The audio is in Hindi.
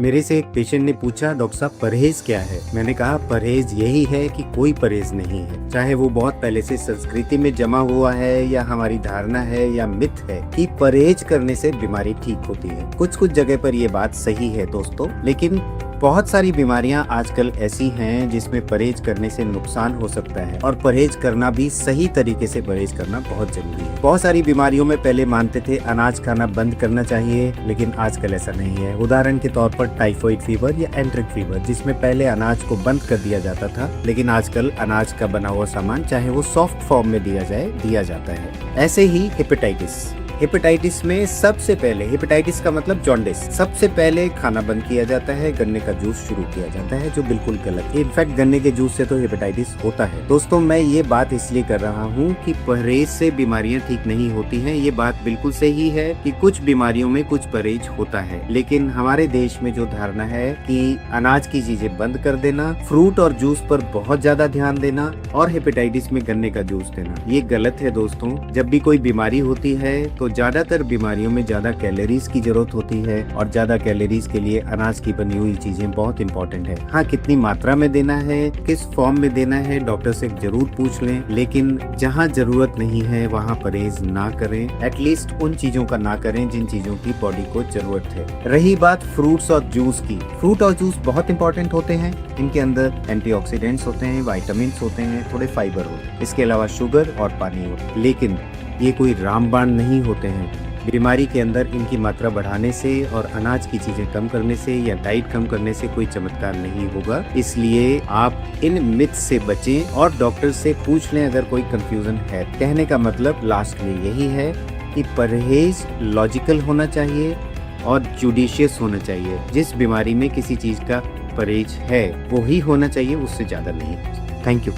मेरे से एक पेशेंट ने पूछा, डॉक्टर साहब परहेज क्या है? मैंने कहा परहेज यही है कि कोई परहेज नहीं है। चाहे वो बहुत पहले से संस्कृति में जमा हुआ है या हमारी धारणा है या मिथ है कि परहेज करने से बीमारी ठीक होती है। कुछ कुछ जगह पर ये बात सही है दोस्तों, लेकिन बहुत सारी बीमारियां आजकल ऐसी हैं जिसमें परहेज करने से नुकसान हो सकता है, और परहेज करना भी सही तरीके से परहेज करना बहुत जरूरी है। बहुत सारी बीमारियों में पहले मानते थे अनाज खाना बंद करना चाहिए, लेकिन आजकल ऐसा नहीं है। उदाहरण के तौर पर टाइफाइड फीवर या एंट्रिक फीवर, जिसमें पहले अनाज को बंद कर दिया जाता था, लेकिन आजकल अनाज का बना हुआ सामान चाहे वो सॉफ्ट फॉर्म में दिया जाता है। ऐसे ही हेपेटाइटिस में सबसे पहले, हेपेटाइटिस का मतलब जॉन्डिस, सबसे पहले खाना बंद किया जाता है, गन्ने का जूस शुरू किया जाता है, जो बिल्कुल गलत है। इनफैक्ट गन्ने के जूस से तो हेपेटाइटिस होता है। दोस्तों, मैं ये बात इसलिए कर रहा हूँ कि परहेज से बीमारियां ठीक नहीं होती हैं। ये बात बिल्कुल सही है कि कुछ बीमारियों में कुछ परहेज होता है, लेकिन हमारे देश में जो धारणा है कि अनाज की चीजें बंद कर देना, फ्रूट और जूस पर बहुत ज्यादा ध्यान देना और हेपेटाइटिस में गन्ने का जूस देना, ये गलत है दोस्तों। जब भी कोई बीमारी होती है तो ज्यादातर बीमारियों में ज्यादा कैलोरीज की जरूरत होती है, और ज्यादा कैलोरीज के लिए अनाज की बनी हुई चीजें बहुत इंपॉर्टेंट है। हाँ, कितनी मात्रा में देना है, किस फॉर्म में देना है, डॉक्टर से जरूर पूछ लें, लेकिन जहाँ जरूरत नहीं है वहाँ परहेज ना करें। एटलीस्ट उन चीजों का ना करें जिन चीजों की बॉडी को जरूरत है। रही बात फ्रूट्स और जूस की, फ्रूट और जूस बहुत इंपॉर्टेंट होते हैं। इनके अंदर एंटीऑक्सीडेंट्स होते हैं, विटामिन होते हैं, थोड़े फाइबर होते हैं, इसके अलावा शुगर और पानी होता है। लेकिन ये कोई रामबाण नहीं होते हैं। बीमारी के अंदर इनकी मात्रा बढ़ाने से और अनाज की चीजें कम करने से या डाइट कम करने से कोई चमत्कार नहीं होगा। इसलिए आप इन मिथ से बचें और डॉक्टर से पूछ लें अगर कोई कंफ्यूजन है। कहने का मतलब लास्ट में यही है कि परहेज लॉजिकल होना चाहिए और जुडिशियस होना चाहिए। जिस बीमारी में किसी चीज का परहेज है वो ही होना चाहिए, उससे ज्यादा नहीं। Thank you.